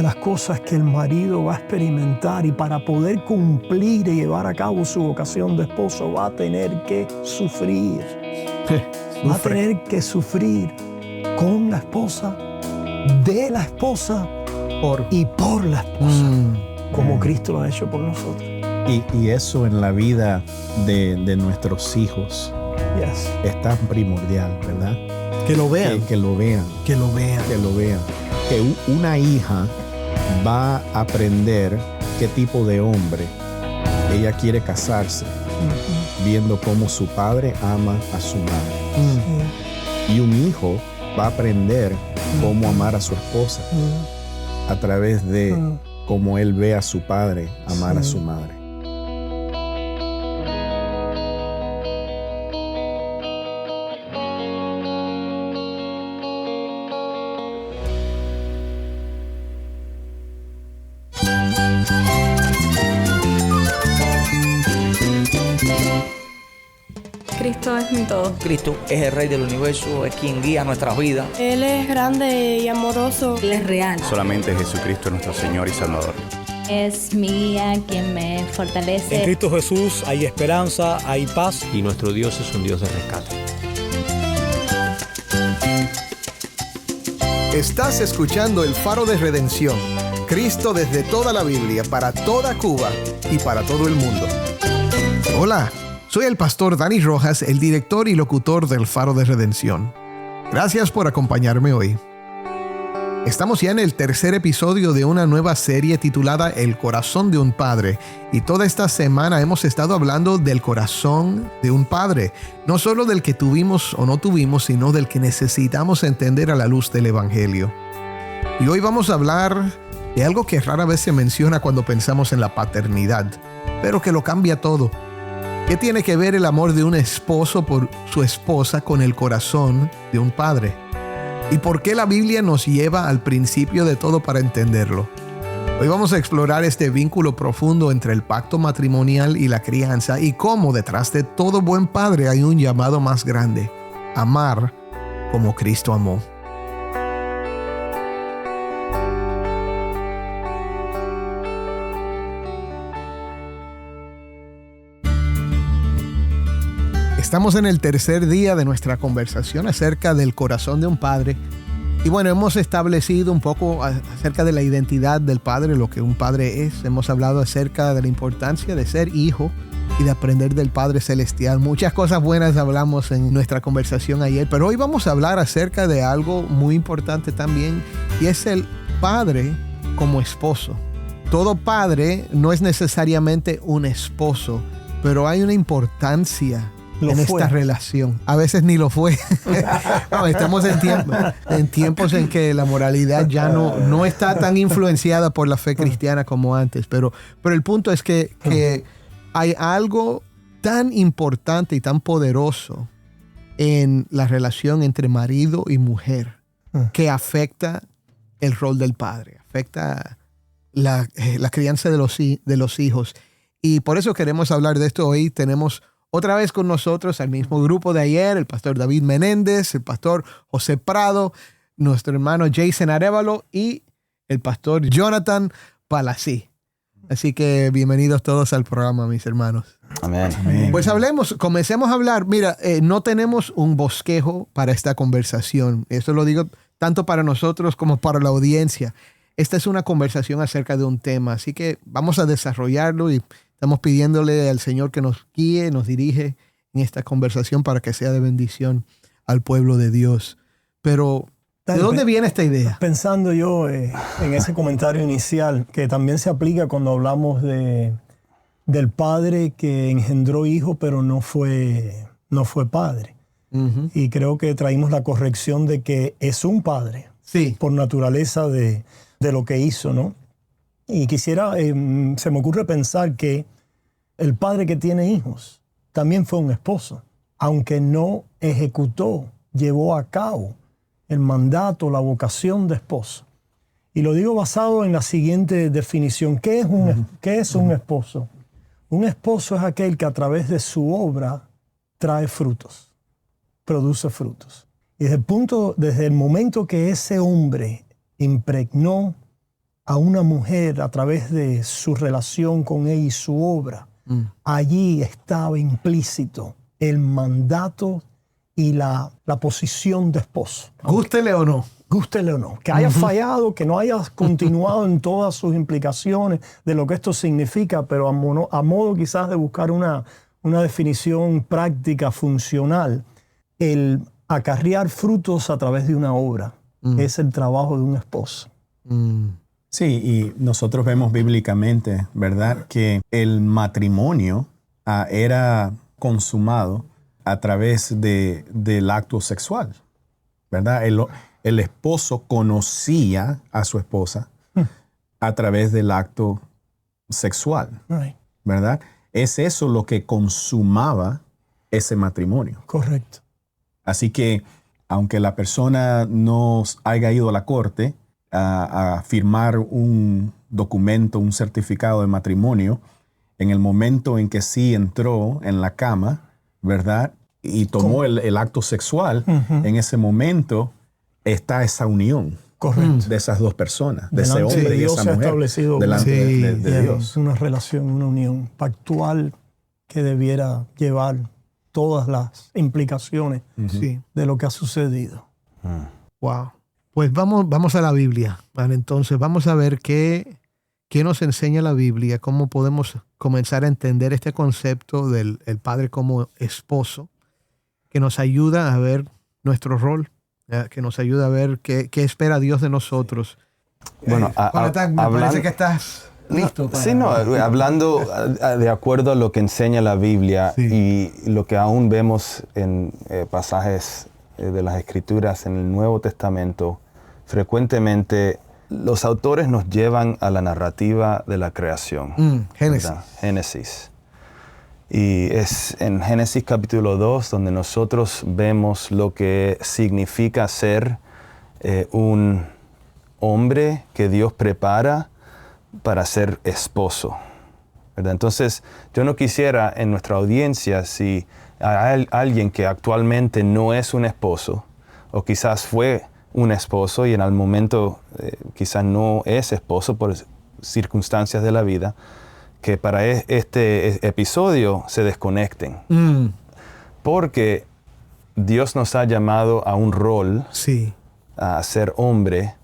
a las cosas que el marido va a experimentar, y para poder cumplir y llevar a cabo su vocación de esposo va a tener que sufrir. Va a tener que sufrir con la esposa, de la esposa y por la esposa, como Cristo lo ha hecho por nosotros. Y eso en la vida de nuestros hijos es tan primordial, ¿verdad? Que lo vean. Que lo vean. Que lo vean. Que lo vean. Que una hija va a aprender qué tipo de hombre ella quiere casarse, viendo cómo su padre ama a su madre. Y un hijo va a aprender cómo amar a su esposa a través de cómo él ve a su padre amar a su madre. Cristo es mi todo. Cristo es el Rey del universo, es quien guía nuestras vidas. Él es grande y amoroso. Él es real. Solamente Jesucristo es nuestro Señor y Salvador. Es mi guía quien me fortalece. En Cristo Jesús hay esperanza, hay paz. Y nuestro Dios es un Dios de rescate. Estás escuchando El Faro de Redención. Cristo desde toda la Biblia, para toda Cuba y para todo el mundo. Hola, soy el pastor Dani Rojas, el director y locutor del Faro de Redención. Gracias por acompañarme hoy. Estamos ya en el tercer episodio de una nueva serie titulada El corazón de un padre. Y toda esta semana hemos estado hablando del corazón de un padre. No solo del que tuvimos o no tuvimos, sino del que necesitamos entender a la luz del Evangelio. Y hoy vamos a hablar de algo que rara vez se menciona cuando pensamos en la paternidad, pero que lo cambia todo. ¿Qué tiene que ver el amor de un esposo por su esposa con el corazón de un padre? ¿Y por qué la Biblia nos lleva al principio de todo para entenderlo? Hoy vamos a explorar este vínculo profundo entre el pacto matrimonial y la crianza, y cómo detrás de todo buen padre hay un llamado más grande: amar como Cristo amó. Estamos en el tercer día de nuestra conversación acerca del corazón de un padre. Y bueno, hemos establecido un poco acerca de la identidad del padre, lo que un padre es. Hemos hablado acerca de la importancia de ser hijo y de aprender del Padre Celestial. Muchas cosas buenas hablamos en nuestra conversación ayer, pero hoy vamos a hablar acerca de algo muy importante también, y es el padre como esposo. Todo padre no es necesariamente un esposo, pero hay una importancia esta relación. A veces ni lo fue. No, estamos en tiempos en que la moralidad ya no está tan influenciada por la fe cristiana como antes. Pero el punto es que hay algo tan importante y tan poderoso en la relación entre marido y mujer que afecta el rol del padre, afecta la crianza de los hijos. Y por eso queremos hablar de esto hoy. Tenemos otra vez con nosotros al mismo grupo de ayer, el pastor David Menéndez, el pastor José Prado, nuestro hermano Jason Arevalo y el pastor Jonathan Palací. Así que bienvenidos todos al programa, mis hermanos. Amén. Pues comencemos a hablar. Mira, no tenemos un bosquejo para esta conversación. Esto lo digo tanto para nosotros como para la audiencia. Esta es una conversación acerca de un tema, así que vamos a desarrollarlo y estamos pidiéndole al Señor que nos guíe, nos dirige en esta conversación para que sea de bendición al pueblo de Dios. Pero, ¿de dónde viene esta idea? Pensando yo en ese comentario inicial, que también se aplica cuando hablamos del padre que engendró hijo, pero no fue padre. Uh-huh. Y creo que traímos la corrección de que es un padre, sí, por naturaleza de lo que hizo, ¿no? Y quisiera, se me ocurre pensar que el padre que tiene hijos también fue un esposo, aunque no ejecutó, llevó a cabo el mandato, la vocación de esposo. Y lo digo basado en la siguiente definición. ¿Qué es un esposo? Un esposo es aquel que a través de su obra trae frutos, produce frutos. Y desde el momento que ese hombre impregnó a una mujer a través de su relación con él y su obra, allí estaba implícito el mandato y la posición de esposo. Gústele o no. Gústele o no. Que haya fallado, que no haya continuado en todas sus implicaciones de lo que esto significa, pero a modo quizás de buscar una definición práctica, funcional, el acarrear frutos a través de una obra es el trabajo de un esposo. Sí, y nosotros vemos bíblicamente, ¿verdad?, que el matrimonio era consumado a través del acto sexual, ¿verdad? El esposo conocía a su esposa a través del acto sexual, ¿verdad? Es eso lo que consumaba ese matrimonio. Correcto. Así que, aunque la persona no haya ido a la corte a firmar un documento, un certificado de matrimonio, en el momento en que sí entró en la cama, ¿verdad?, y tomó el acto sexual, en ese momento está esa unión. Correcto. De esas dos personas, de Delante ese hombre de y Dios esa se ha mujer. establecido Delante de Dios. una relación, una unión pactual que debiera llevar todas las implicaciones de lo que ha sucedido. Wow. Pues vamos a la Biblia. Vale, entonces vamos a ver qué nos enseña la Biblia, cómo podemos comenzar a entender este concepto del el padre como esposo, que nos ayuda a ver nuestro rol, que nos ayuda a ver qué espera Dios de nosotros. Bueno, me parece que estás listo. Hablando de acuerdo a lo que enseña la Biblia y lo que aún vemos en pasajes de las Escrituras en el Nuevo Testamento, frecuentemente los autores nos llevan a la narrativa de la creación. Génesis. Y es en Génesis capítulo 2 donde nosotros vemos lo que significa ser un hombre que Dios prepara para ser esposo, ¿verdad? Entonces, yo no quisiera en nuestra audiencia, si hay alguien que actualmente no es un esposo, o quizás fue un esposo y en el momento quizás no es esposo por circunstancias de la vida, que para este episodio se desconecten. Porque Dios nos ha llamado a un rol, a ser hombre,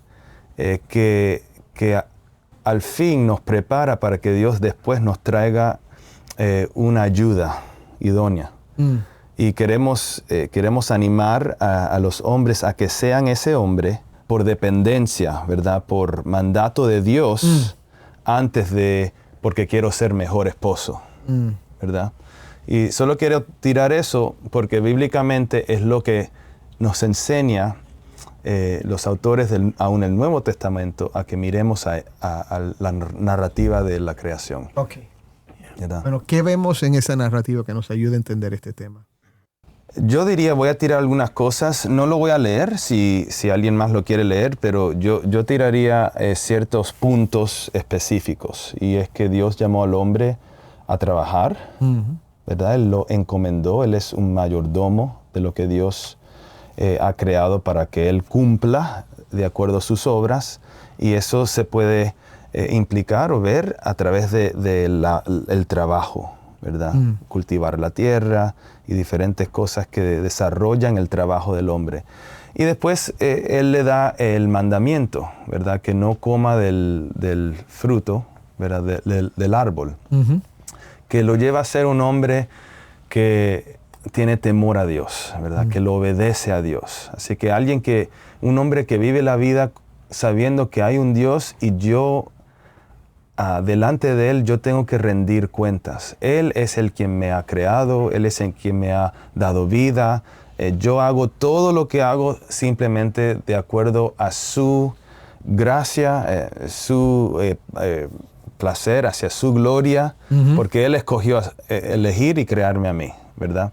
que al fin nos prepara para que Dios después nos traiga una ayuda idónea. Y queremos animar a los hombres a que sean ese hombre por dependencia, ¿verdad? Por mandato de Dios, antes de porque quiero ser mejor esposo, ¿verdad? Y solo quiero tirar eso porque bíblicamente es lo que nos enseña los autores aún el Nuevo Testamento a que miremos a la narrativa de la creación. ¿Verdad? Bueno, ¿qué vemos en esa narrativa que nos ayude a entender este tema? Yo diría, voy a tirar algunas cosas, no lo voy a leer si alguien más lo quiere leer, pero yo tiraría ciertos puntos específicos, y es que Dios llamó al hombre a trabajar, ¿verdad? Él lo encomendó, Él es un mayordomo de lo que Dios ha creado para que Él cumpla de acuerdo a sus obras, y eso se puede implicar o ver a través del trabajo, ¿verdad? Cultivar la tierra y diferentes cosas que desarrollan el trabajo del hombre. Y después Él le da el mandamiento, ¿verdad? Que no coma del fruto, ¿verdad? Del árbol. Que lo lleva a ser un hombre que tiene temor a Dios, ¿verdad? Que lo obedece a Dios. Así que un hombre que vive la vida sabiendo que hay un Dios y yo delante de Él yo tengo que rendir cuentas. Él es el quien me ha creado, Él es el quien me ha dado vida. Yo hago todo lo que hago simplemente de acuerdo a su gracia, su placer, hacia su gloria, porque Él escogió elegir y crearme a mí, ¿verdad?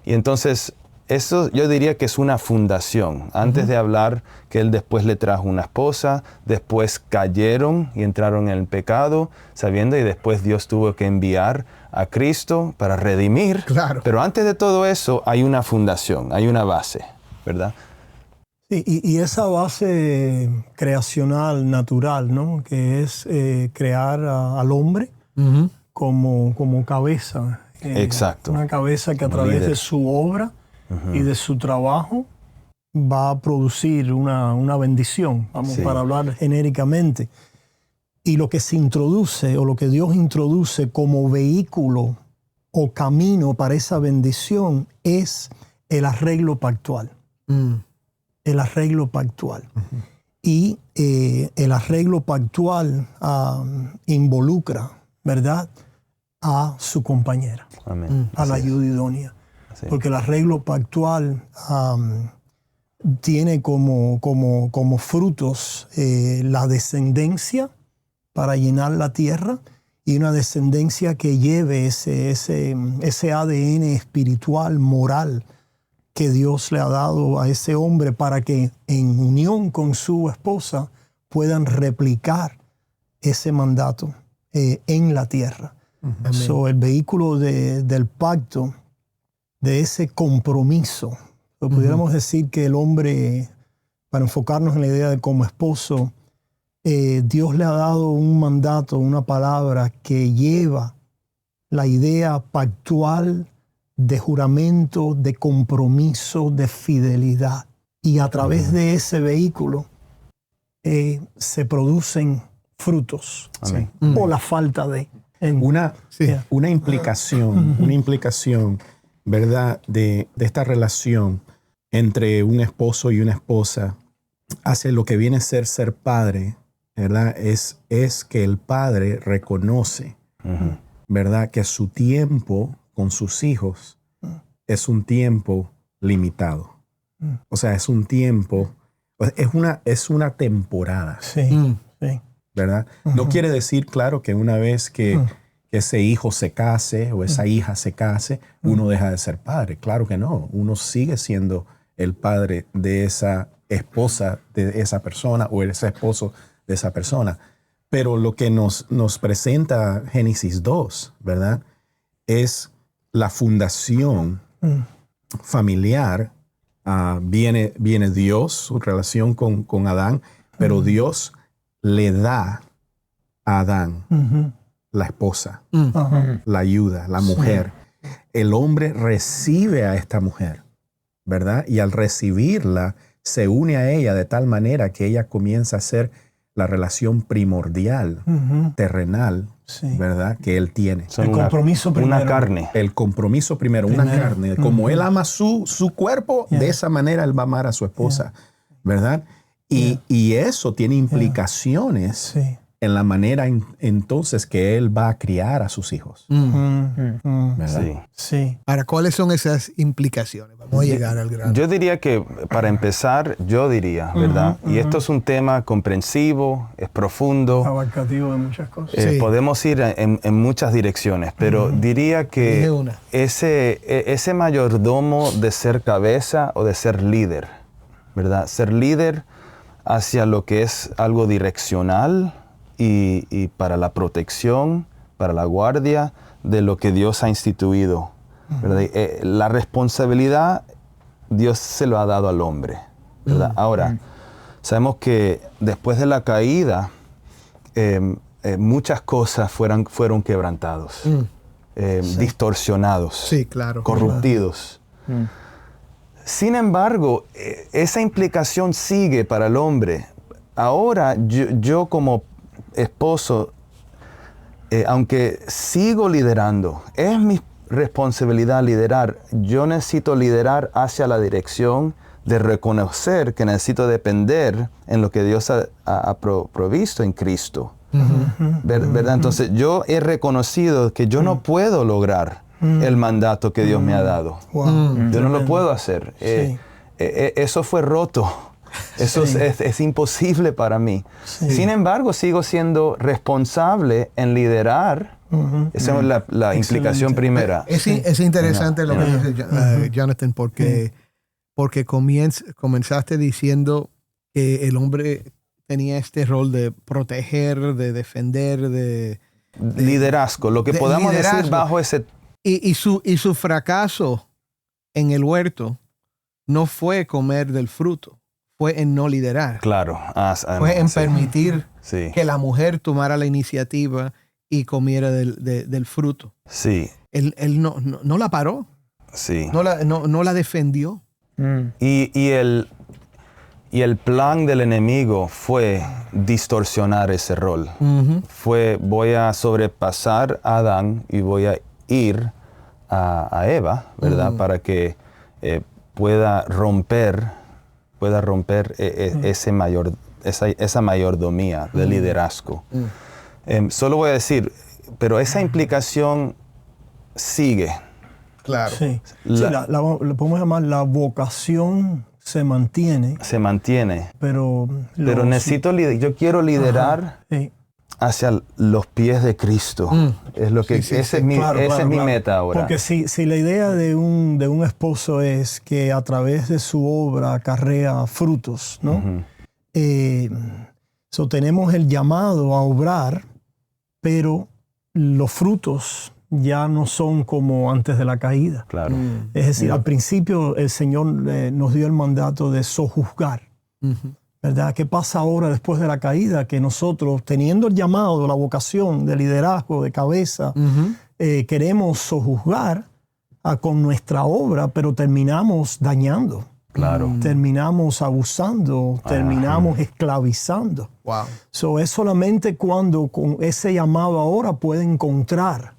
Y entonces eso yo diría que es una fundación. Antes de hablar que Él después le trajo una esposa, después cayeron y entraron en el pecado, sabiendo, y después Dios tuvo que enviar a Cristo para redimir. Claro. Pero antes de todo eso hay una fundación, hay una base, ¿verdad? Y esa base creacional, natural, ¿no? Que es crear al hombre como cabeza. Exacto. Una cabeza que a través de su obra y de su trabajo va a producir una bendición, para hablar genéricamente. Y lo que se introduce, o lo que Dios introduce como vehículo o camino para esa bendición, es el arreglo pactual. El arreglo pactual. Y el arreglo pactual involucra, ¿verdad?, a su compañera, a la ayuda idónea. Porque el arreglo pactual tiene como frutos la descendencia para llenar la tierra, y una descendencia que lleve ese ADN espiritual, moral, que Dios le ha dado a ese hombre para que en unión con su esposa puedan replicar ese mandato en la tierra. El vehículo del pacto, de ese compromiso, pudiéramos decir que el hombre, para enfocarnos en la idea de como esposo, Dios le ha dado un mandato, una palabra que lleva la idea pactual de juramento, de compromiso, de fidelidad. Y a través de ese vehículo se producen frutos. O la falta de. Una implicación, ¿verdad?, de esta relación entre un esposo y una esposa hacia lo que viene a ser padre, ¿verdad? Es que el padre reconoce, ¿verdad?, que su tiempo con sus hijos es un tiempo limitado. O sea, es un tiempo, es una temporada. ¿Verdad? No quiere decir, claro, que una vez que ese hijo se case o esa hija se case, uno deja de ser padre. Claro que no. Uno sigue siendo el padre de esa esposa de esa persona o ese esposo de esa persona. Pero lo que nos presenta Génesis 2, ¿verdad?, es la fundación familiar. Viene Dios, su relación con Adán, pero Dios le da a Adán la esposa, la ayuda, la mujer. El hombre recibe a esta mujer, ¿verdad? Y al recibirla, se une a ella de tal manera que ella comienza a ser la relación primordial, terrenal, ¿verdad?, que él tiene. El compromiso primero. Una carne. El compromiso primero, una carne. Como él ama su cuerpo, de esa manera él va a amar a su esposa, ¿verdad? Y eso tiene implicaciones en la manera entonces que él va a criar a sus hijos. ¿Verdad? Sí. Ahora, ¿cuáles son esas implicaciones? Vamos a llegar al grano. Yo diría que, para empezar, ¿verdad? Y esto es un tema comprensivo, es profundo. Abarcativo de muchas cosas. Podemos ir en muchas direcciones, pero diría que ese mayordomo de ser cabeza o de ser líder, ¿verdad? Ser líder hacia lo que es algo direccional y para la protección, para la guardia de lo que Dios ha instituido, ¿verdad? La responsabilidad Dios se lo ha dado al hombre, ¿verdad? Ahora, sabemos que después de la caída, muchas cosas fueron quebrantados, distorsionados, corrompidos. Sin embargo, esa implicación sigue para el hombre. Ahora, yo como esposo, aunque sigo liderando, es mi responsabilidad liderar. Yo necesito liderar hacia la dirección de reconocer que necesito depender en lo que Dios ha provisto en Cristo. ¿Verdad? Entonces, yo he reconocido que yo no puedo lograr el mandato que Dios me ha dado. Yo no lo puedo hacer. Eso fue roto. Eso es imposible para mí. Sin embargo, sigo siendo responsable en Esa liderar. Esa es la implicación primera. Es interesante lo que dice Jonathan, porque comenzaste diciendo que el hombre tenía este rol de proteger, de defender, de liderazgo, lo que podamos decir bajo ese... Y su fracaso en el huerto no fue comer del fruto, fue en no liderar. Claro. Fue en permitir sí. que la mujer tomara la iniciativa y comiera del fruto. Sí. Él no la paró. Sí. No la defendió. Y el plan del enemigo fue distorsionar ese rol. Fue, voy a sobrepasar a Adán y voy a ir a Eva, ¿verdad? Para que pueda romper esa mayordomía de liderazgo. Solo voy a decir, pero esa implicación sigue. Claro. Sí. Lo podemos llamar la vocación se mantiene. Se mantiene. Pero necesito yo quiero liderar hacia los pies de Cristo. Es lo que esa es mi meta ahora. Porque si la idea de un esposo es que a través de su obra acarrea frutos, ¿no? Tenemos el llamado a obrar, pero los frutos ya no son como antes de la caída. Claro. Es decir, al principio el Señor nos dio el mandato de sojuzgar. ¿Verdad? ¿Qué pasa ahora después de la caída? Que nosotros, teniendo el llamado, la vocación de liderazgo, de cabeza, queremos sojuzgar con nuestra obra, pero terminamos dañando. Claro. Terminamos abusando, terminamos esclavizando. Wow. Es solamente cuando con ese llamado ahora puede encontrar,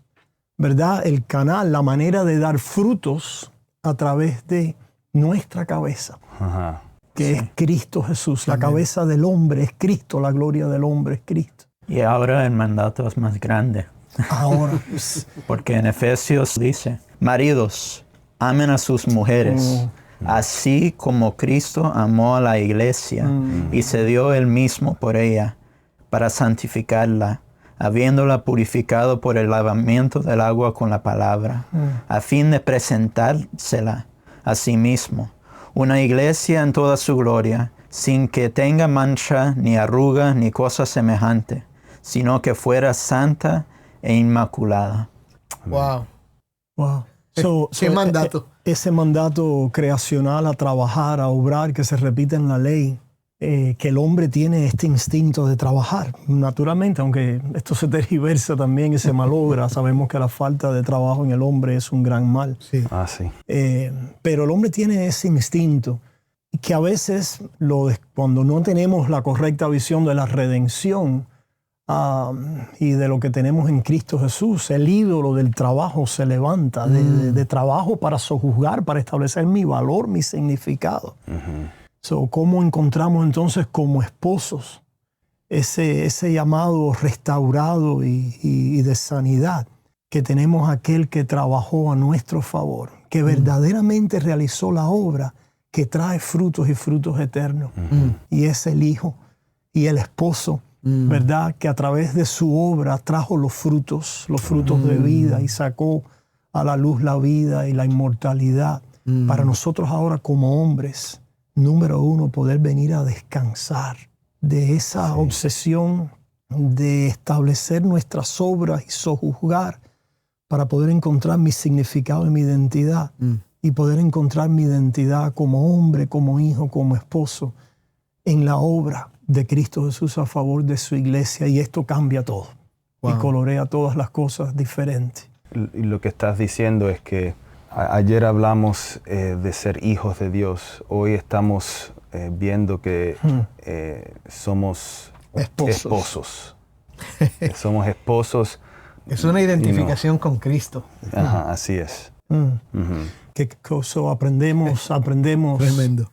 ¿verdad?, el canal, la manera de dar frutos a través de nuestra cabeza, que es Cristo Jesús. La cabeza del hombre es Cristo, la gloria del hombre es Cristo. Y ahora el mandato es más grande. Ahora. Porque en Efesios dice, maridos, amen a sus mujeres, así como Cristo amó a la iglesia y se dio él mismo por ella, para santificarla, habiéndola purificado por el lavamiento del agua con la palabra, a fin de presentársela a sí mismo, una iglesia en toda su gloria, sin que tenga mancha, ni arruga, ni cosa semejante, sino que fuera santa e inmaculada. Wow. Wow. ¿Qué mandato? Ese mandato creacional a trabajar, a obrar, que se repite en la ley, que el hombre tiene este instinto de trabajar, naturalmente, aunque esto se tergiversa también y se malogra. Sabemos que la falta de trabajo en el hombre es un gran mal. Sí. Sí. Pero el hombre tiene ese instinto que a veces, cuando no tenemos la correcta visión de la redención y de lo que tenemos en Cristo Jesús, el ídolo del trabajo se levanta, de trabajo para sojuzgar, para establecer mi valor, mi significado. ¿Cómo encontramos entonces como esposos ese llamado restaurado y de sanidad? Que tenemos aquel que trabajó a nuestro favor, que verdaderamente realizó la obra que trae frutos y frutos eternos. Y es el Hijo y el esposo, ¿verdad? Que a través de su obra trajo los frutos de vida y sacó a la luz la vida y la inmortalidad. Para nosotros ahora como hombres, número uno, poder venir a descansar de esa obsesión de establecer nuestras obras y sojuzgar para poder encontrar mi significado y mi identidad y poder encontrar mi identidad como hombre, como hijo, como esposo en la obra de Cristo Jesús a favor de su iglesia, y esto cambia todo y colorea todas las cosas diferentes. Y lo que estás diciendo es que ayer hablamos de ser hijos de Dios. Hoy estamos viendo que somos esposos. Somos esposos. Es una identificación con Cristo. Así es. ¿Qué cosa aprendemos Tremendo.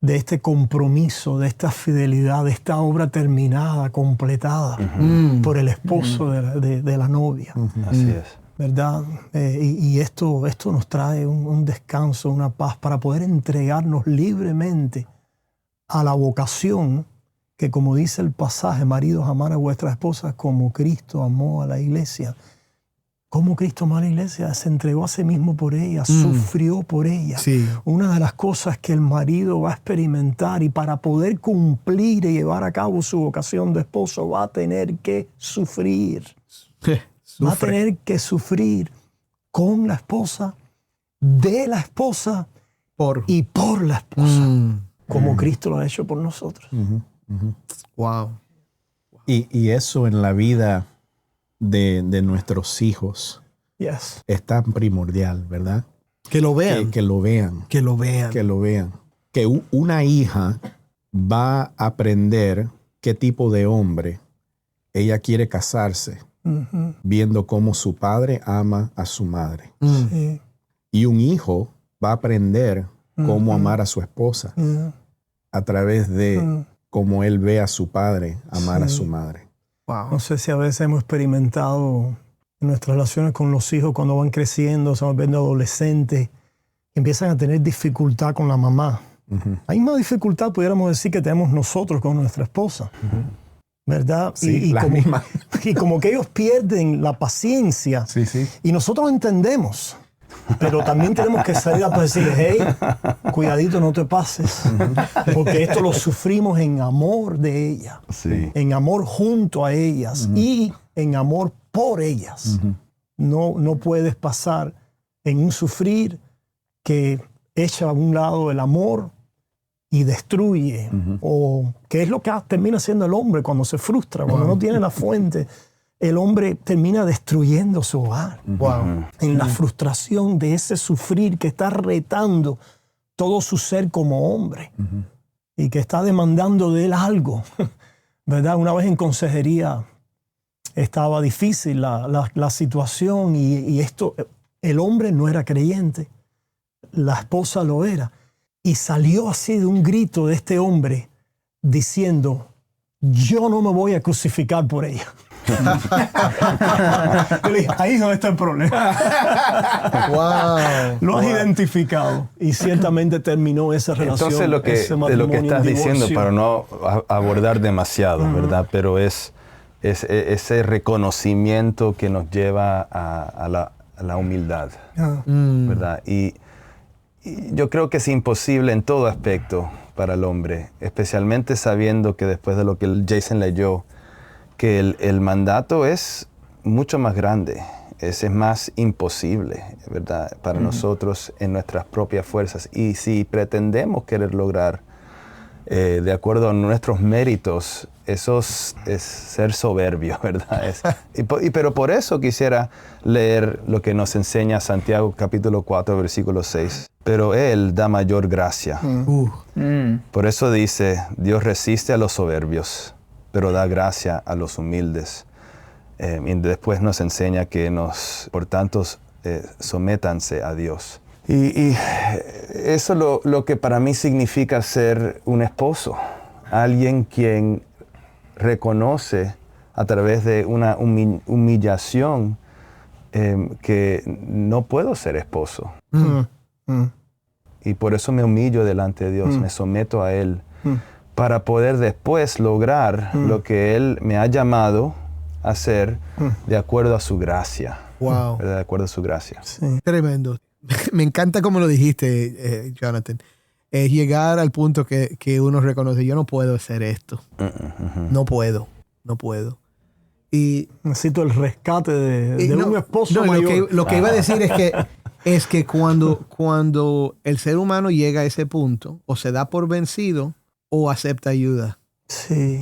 De este compromiso, de esta fidelidad, de esta obra terminada, completada por el esposo de la novia? Así es. ¿Verdad? Y esto nos trae un descanso, una paz para poder entregarnos libremente a la vocación que, como dice el pasaje, maridos, amar a vuestras esposas como Cristo amó a la iglesia. Como Cristo amó a la iglesia, se entregó a sí mismo por ella, sufrió por ella. Sí. Una de las cosas que el marido va a experimentar, y para poder cumplir y llevar a cabo su vocación de esposo, va a tener que sufrir. Va a tener que sufrir con la esposa, de la esposa y por la esposa. como Cristo lo ha hecho por nosotros. Wow. Y eso en la vida de nuestros hijos Yes. es tan primordial, ¿verdad? Que lo vean. Que lo vean. Que lo vean. Que lo vean. Que una hija va a aprender qué tipo de hombre ella quiere casarse, viendo cómo su padre ama a su madre. Sí. Y un hijo va a aprender cómo amar a su esposa a través de cómo él ve a su padre amar a su madre. Wow. No sé si a veces hemos experimentado en nuestras relaciones con los hijos cuando van creciendo, se van viendo adolescentes, empiezan a tener dificultad con la mamá. Hay más dificultad, pudiéramos decir, que tenemos nosotros con nuestra esposa. ¿Verdad? Sí, y como que ellos pierden la paciencia. Sí, sí. Y nosotros entendemos. Pero también tenemos que salir a decirles, hey, cuidadito, no te pases. Porque esto lo sufrimos en amor de ella. Sí. En amor junto a ellas y en amor por ellas. No puedes pasar en un sufrir que echa a un lado el amor y destruye. O que es lo que termina haciendo el hombre cuando se frustra, cuando no tiene la fuente. El hombre termina destruyendo su hogar. En la frustración de ese sufrir que está retando todo su ser como hombre y que está demandando de él algo. ¿Verdad? Una vez en consejería estaba difícil la situación y esto, el hombre no era creyente, la esposa lo era. Y salió así de un grito de este hombre diciendo, yo no me voy a crucificar por ella. Yo le dije, ahí es donde está el problema. Lo has identificado y ciertamente terminó esa relación. Entonces de lo que estás diciendo, para no abordar demasiado, ¿verdad? Pero es ese reconocimiento que nos lleva a la humildad, ¿verdad? Y yo creo que es imposible en todo aspecto para el hombre, especialmente sabiendo que después de lo que Jason leyó, que el mandato es mucho más grande, es más imposible, ¿verdad? Para nosotros en nuestras propias fuerzas. Y si pretendemos querer lograr, de acuerdo a nuestros méritos, eso es ser soberbio, ¿verdad? Pero por eso quisiera leer lo que nos enseña Santiago capítulo 4, versículo 6. Pero Él da mayor gracia. Por eso dice, Dios resiste a los soberbios, pero da gracia a los humildes. Y después nos enseña que por tanto, sométanse a Dios. Y eso lo que para mí significa ser un esposo. Alguien quien reconoce a través de una humillación que no puedo ser esposo. Y por eso me humillo delante de Dios, me someto a Él, para poder después lograr lo que Él me ha llamado a hacer de acuerdo a su gracia. Wow. ¿Verdad? De acuerdo a su gracia. Sí. Tremendo. Me encanta como lo dijiste, Jonathan. Es llegar al punto que uno reconoce, yo no puedo hacer esto. No puedo. Y necesito el rescate de un esposo mayor. Lo que iba a decir es que cuando el ser humano llega a ese punto, o se da por vencido o acepta ayuda. Sí.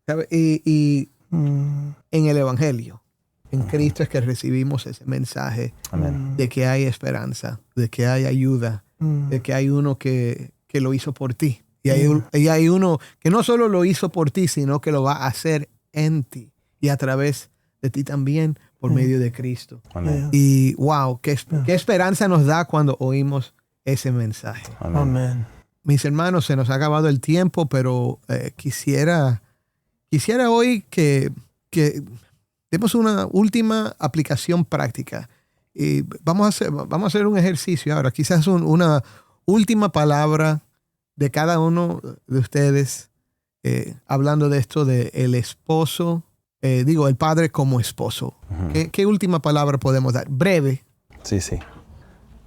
¿Sabe? Y en el Evangelio, en Cristo es que recibimos ese mensaje de que hay esperanza, de que hay ayuda, de que hay uno que lo hizo por ti. Y hay uno que no solo lo hizo por ti, sino que lo va a hacer en ti y a través de ti también por medio de Cristo. Y wow, qué esperanza nos da cuando oímos ese mensaje. Amén. Mis hermanos, se nos ha acabado el tiempo, pero quisiera hoy que demos una última aplicación práctica. Y vamos a hacer un ejercicio ahora. Quizás una última palabra de cada uno de ustedes hablando de esto de el esposo, el padre como esposo. ¿Qué última palabra podemos dar? Breve. Sí.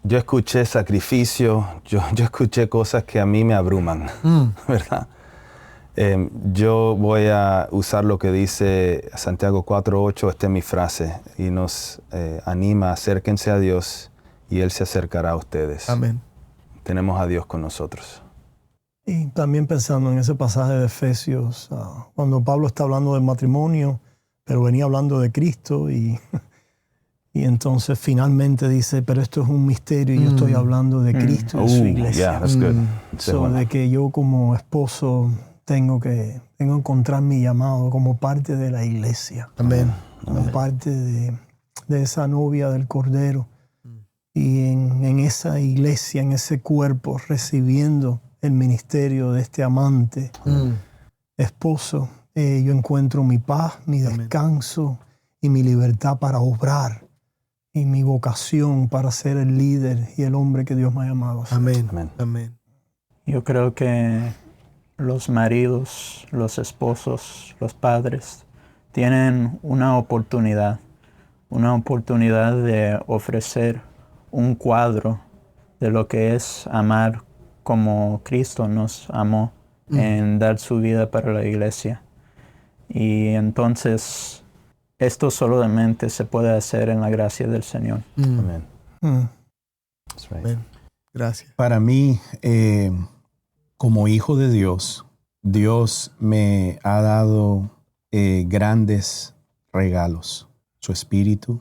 Yo escuché sacrificio, yo escuché cosas que a mí me abruman, ¿verdad? Yo voy a usar lo que dice Santiago 4:8, esta es mi frase, y nos anima, acérquense a Dios y Él se acercará a ustedes. Amén. Tenemos a Dios con nosotros. Y también pensando en ese pasaje de Efesios, cuando Pablo está hablando del matrimonio, pero venía hablando de Cristo y entonces finalmente dice, pero esto es un misterio y yo estoy hablando de Cristo y su iglesia. Yeah, that's good. So, de que yo como esposo tengo que encontrar mi llamado como parte de la iglesia. Amén. Como parte de esa novia del Cordero. Y en esa iglesia, en ese cuerpo, recibiendo el ministerio de este amante, esposo, yo encuentro mi paz, mi descanso y mi libertad para obrar y mi vocación para ser el líder y el hombre que Dios me ha llamado a ser. Amén. Amén. Amén. Yo creo que los maridos, los esposos, los padres tienen una oportunidad de ofrecer un cuadro de lo que es amar como Cristo nos amó en dar su vida para la iglesia. Y entonces esto solamente se puede hacer en la gracia del Señor. Amén. That's right. Amén. Gracias. Para mí, como hijo de Dios, Dios me ha dado grandes regalos. Su espíritu,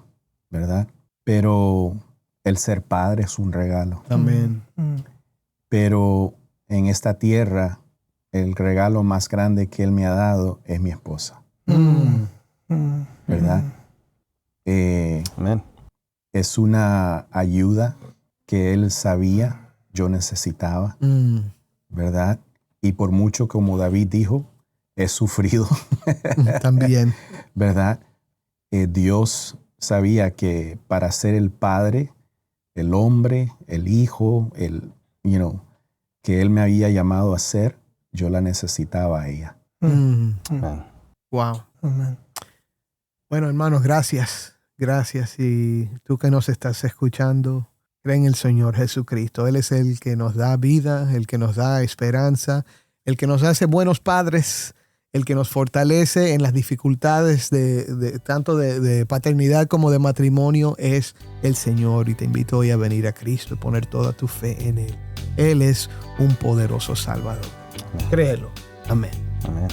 ¿verdad? Pero el ser padre es un regalo. Amén. Pero en esta tierra, el regalo más grande que Él me ha dado es mi esposa. ¿Verdad? Amén. Es una ayuda que Él sabía yo necesitaba, ¿verdad? Y por mucho, como David dijo, he sufrido. También. ¿Verdad? Dios sabía que para ser el padre, el hombre, el hijo, que Él me había llamado a ser, yo la necesitaba a ella. Wow. Amén. Bueno, hermanos, gracias. Gracias. Y tú que nos estás escuchando, cree en el Señor Jesucristo. Él es el que nos da vida, el que nos da esperanza, el que nos hace buenos padres, el que nos fortalece en las dificultades tanto de paternidad como de matrimonio es el Señor. Y te invito hoy a venir a Cristo y poner toda tu fe en Él. Él es un poderoso Salvador. Créelo. Amén. Amén.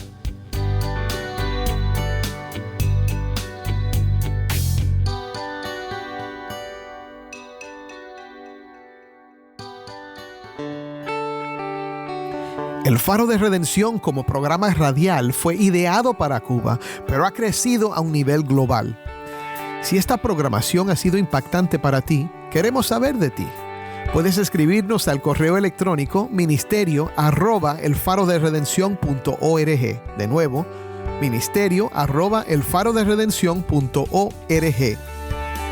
El Faro de Redención como programa radial fue ideado para Cuba, pero ha crecido a un nivel global. Si esta programación ha sido impactante para ti, queremos saber de ti. Puedes escribirnos al correo electrónico ministerio@elfaroderedencion.org. De nuevo, ministerio@elfaroderedencion.org.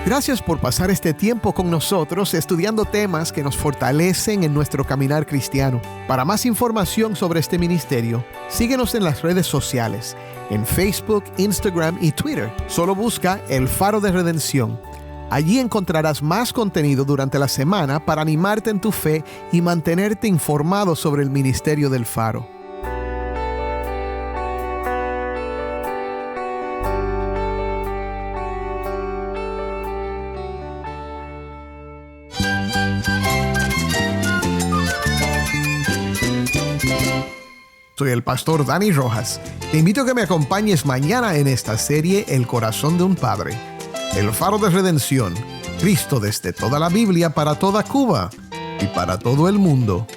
Gracias por pasar este tiempo con nosotros estudiando temas que nos fortalecen en nuestro caminar cristiano. Para más información sobre este ministerio, síguenos en las redes sociales, en Facebook, Instagram y Twitter. Solo busca El Faro de Redención. Allí encontrarás más contenido durante la semana para animarte en tu fe y mantenerte informado sobre el ministerio del Faro. Soy el pastor Dani Rojas. Te invito a que me acompañes mañana en esta serie El Corazón de un Padre. El Faro de Redención. Cristo desde toda la Biblia para toda Cuba y para todo el mundo.